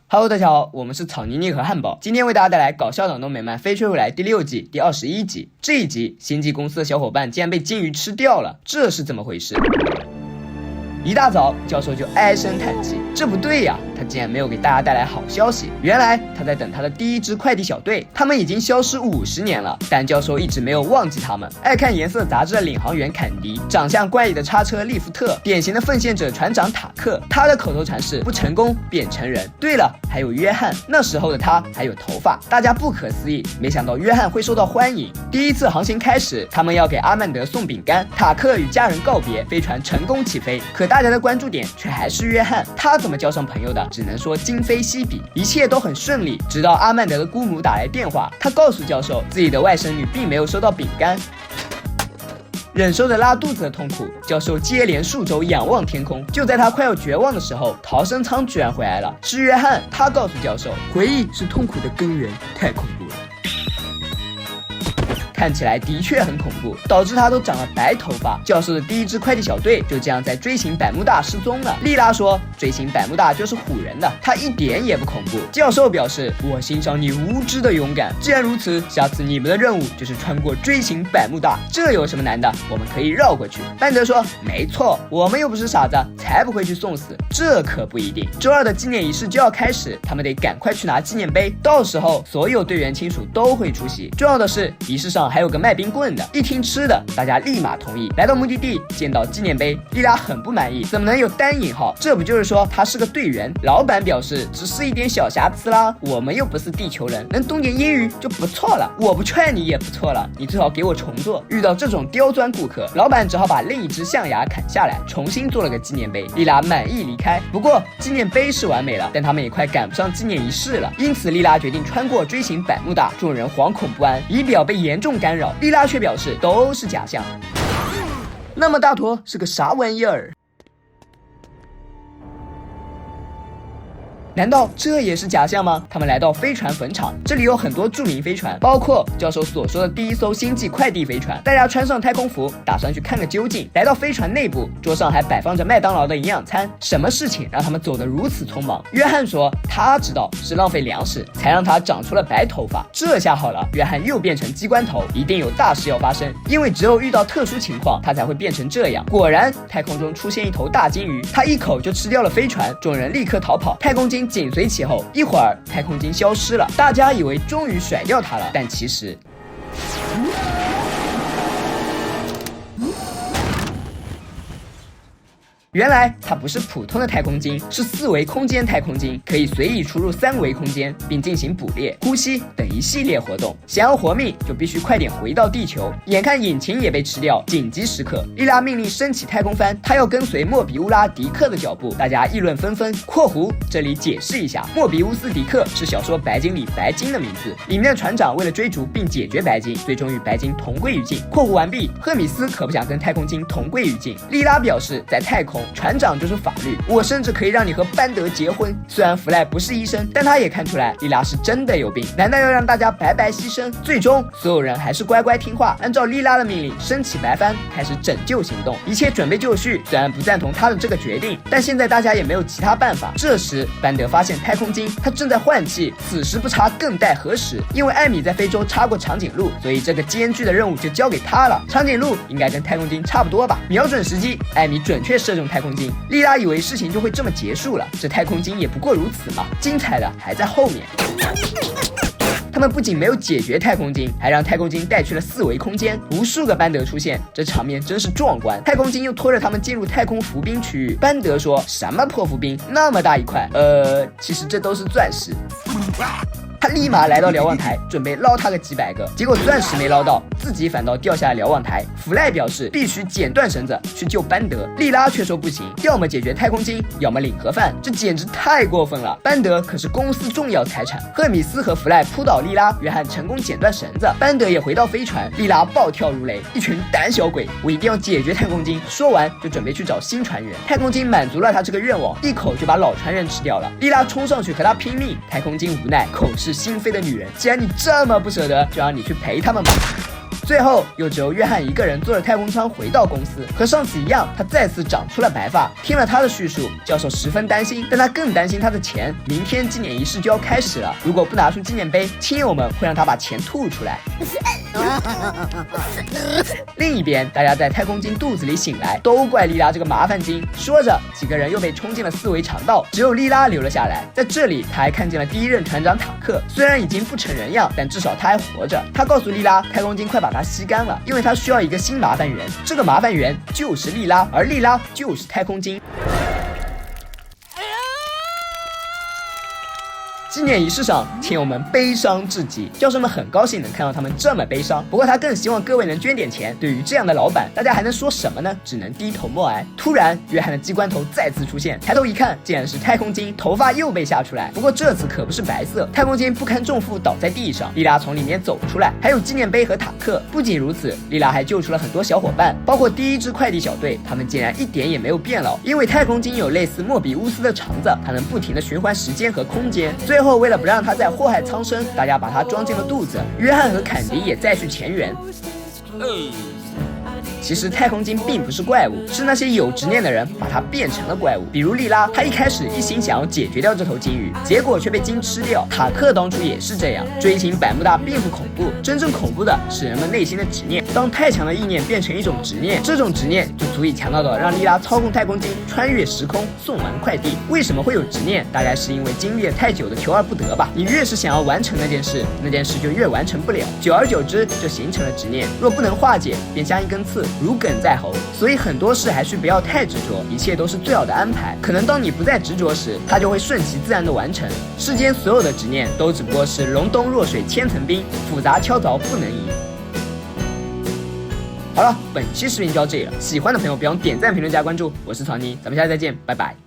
Hello， 大家好，我们是草泥泥和汉堡，今天为大家带来搞笑脑洞美漫飞车回来第6季第21集。这一集，星际公司的小伙伴竟然被鲸鱼吃掉了，这是怎么回事？一大早，教授就唉声叹气，这不对呀，他竟然没有给大家带来好消息。原来他在等他的第一支快递小队，他们已经消失50年了，但教授一直没有忘记他们。爱看颜色杂志的领航员坎迪，长相怪异的叉车利夫特，典型的奉献者船长塔克，他的口头禅是不成功便成仁。对了，还有约翰，那时候的他还有头发。大家不可思议，没想到约翰会受到欢迎。第一次航行开始，他们要给阿曼德送饼干，塔克与家人告别，飞船成功起飞。可大家的关注点却还是约翰，他怎么交上朋友的？只能说今非昔比，一切都很顺利。直到阿曼德的姑母打来电话，他告诉教授自己的外甥女并没有收到饼干。忍受着拉肚子的痛苦，教授接连数周仰望天空。就在他快要绝望的时候，逃生舱居然回来了，是约翰。他告诉教授，回忆是痛苦的根源，太恐怖了。看起来的确很恐怖，导致他都长了白头发。教授的第一支快递小队就这样在锥形百慕大失踪了。莉拉说，锥形百慕大就是唬人的，他一点也不恐怖。教授表示，我欣赏你无知的勇敢。既然如此，下次你们的任务就是穿过锥形百慕大，这有什么难的？我们可以绕过去。班德说，没错，我们又不是傻子，才不会去送死。这可不一定。周2的纪念仪式就要开始，他们得赶快去拿纪念碑，到时候所有队员亲属都会出席。重要的是，仪式上还有个卖冰棍的。一听吃的，大家立马同意。来到目的地，见到纪念碑，莉拉很不满意，怎么能有单引号？这不就是说他是个队员？老板表示，只是一点小瑕疵啦，我们又不是地球人，能懂点英语就不错了。我不劝你也不错了，你最好给我重做。遇到这种刁钻顾客，老板只好把另一只象牙砍下来，重新做了个纪念碑。莉拉满意离开。不过纪念碑是完美了，但他们也快赶不上纪念仪式了，因此莉拉决定穿过锥形百慕大。众人惶恐不安，仪表被严重干扰。莉拉却表示都是假象。那么大坨是个啥玩意儿？难道这也是假象吗？他们来到飞船坟场，这里有很多著名飞船，包括教授所说的第一艘星际快递飞船。大家穿上太空服，打算去看个究竟。来到飞船内部，桌上还摆放着麦当劳的营养餐。什么事情让他们走得如此匆忙？约翰说，他知道是浪费粮食，才让他长出了白头发。这下好了，约翰又变成机关头，一定有大事要发生，因为只有遇到特殊情况，他才会变成这样。果然，太空中出现一头大鲸鱼，他一口就吃掉了飞船，众人立刻逃跑。太空鲸紧随其后，一会儿太空鲸消失了，大家以为终于甩掉它了，但其实原来它不是普通的太空鲸，是4维空间太空鲸，可以随意出入3维空间，并进行捕猎、呼吸等一系列活动。想要活命，就必须快点回到地球。眼看引擎也被吃掉，紧急时刻，莉拉命令升起太空帆，她要跟随莫比乌拉迪克的脚步。大家议论纷纷。括弧这里解释一下，莫比乌斯迪克是小说《白鲸》里白鲸的名字。里面的船长为了追逐并解决白鲸，最终与白鲸同归于尽。括弧完毕。赫米斯可不想跟太空鲸同归于尽。莉拉表示，在太空，船长就是法律，我甚至可以让你和班德结婚。虽然弗莱不是医生，但他也看出来莉拉是真的有病，难道要让大家白白牺牲？最终所有人还是乖乖听话，按照莉拉的命令升起白帆，开始拯救行动，一切准备就绪。虽然不赞同他的这个决定，但现在大家也没有其他办法。这时班德发现太空鲸他正在换气，此时不查更待何时？因为艾米在非洲插过长颈鹿，所以这个艰巨的任务就交给他了。长颈鹿应该跟太空鲸差不多吧？瞄准时机，艾米准确射中太空鲸。莉拉以为事情就会这么结束了，这太空鲸也不过如此嘛，精彩的还在后面。他们不仅没有解决太空鲸，还让太空鲸带去了4维空间，无数个班德出现，这场面真是壮观。太空鲸又拖着他们进入太空浮冰区域。班德说，什么破浮冰，那么大一块，其实这都是钻石。他立马来到瞭望台，准备捞他个几百个，结果钻石没捞到，自己反倒掉下了瞭望台。弗赖表示必须剪断绳子去救班德，莉拉却说不行，要么解决太空鲸，要么领盒饭，这简直太过分了。班德可是公司重要财产。赫米斯和弗赖扑倒莉拉，约翰成功剪断绳子，班德也回到飞船，莉拉暴跳如雷，一群胆小鬼，我一定要解决太空鲸。说完就准备去找新船员。太空鲸满足了他这个愿望，一口就把老船员吃掉了。莉拉冲上去和他拼命，太空鲸无奈，口是心非的女人，既然你这么不舍得，就让你去陪他们吧。最后又只有约翰一个人坐着太空舱回到公司，和上次一样，他再次长出了白发。听了他的叙述，教授十分担心，但他更担心他的钱。明天纪念仪式就要开始了，如果不拿出纪念碑，亲友们会让他把钱吐出来。另一边，大家在太空鲸肚子里醒来，都怪莉拉这个麻烦精。说着，几个人又被冲进了四维肠道，只有莉拉留了下来。在这里，他还看见了第一任船长塔克，虽然已经不成人样，但至少他还活着。他告诉莉拉，太空鲸快把他吸干了，因为他需要一个新麻烦源。这个麻烦源就是莉拉，而莉拉就是太空鲸。纪念仪式上，亲友们悲伤至极，教授们很高兴能看到他们这么悲伤。不过他更希望各位能捐点钱。对于这样的老板，大家还能说什么呢？只能低头默哀。突然，约翰的机关头再次出现，抬头一看，竟然是太空鲸，头发又被吓出来。不过这次可不是白色，太空鲸不堪重负倒在地上，莉拉从里面走出来，还有纪念碑和塔克。不仅如此，莉拉还救出了很多小伙伴，包括第一支快递小队，他们竟然一点也没有变老，因为太空鲸有类似莫比乌斯的肠子，它能不停地循环时间和空间。最后，为了不让他再祸害苍生，大家把他装进了肚子。约翰和坎迪也再续前缘。其实太空鲸并不是怪物，是那些有执念的人把它变成了怪物。比如莉拉，她一开始一心想要解决掉这头鲸鱼，结果却被鲸吃掉。塔克当初也是这样。追寻百慕大并不恐怖，真正恐怖的是人们内心的执念。当太强的意念变成一种执念，这种执念就足以强大到让莉拉操控太空鲸穿越时空送完快递。为什么会有执念？大概是因为经历了太久的求而不得吧。你越是想要完成那件事，那件事就越完成不了，久而久之就形成了执念。若不能化解，便像一根刺，如鲠在喉。所以很多事还是不要太执着，一切都是最好的安排。可能当你不再执着时，它就会顺其自然的完成。世间所有的执念都只不过是隆冬若水千层冰，复杂敲凿不能移。好了，本期视频就到这里了，喜欢的朋友别忘点赞、评论、加关注。我是曹妮，咱们下期再见，拜拜。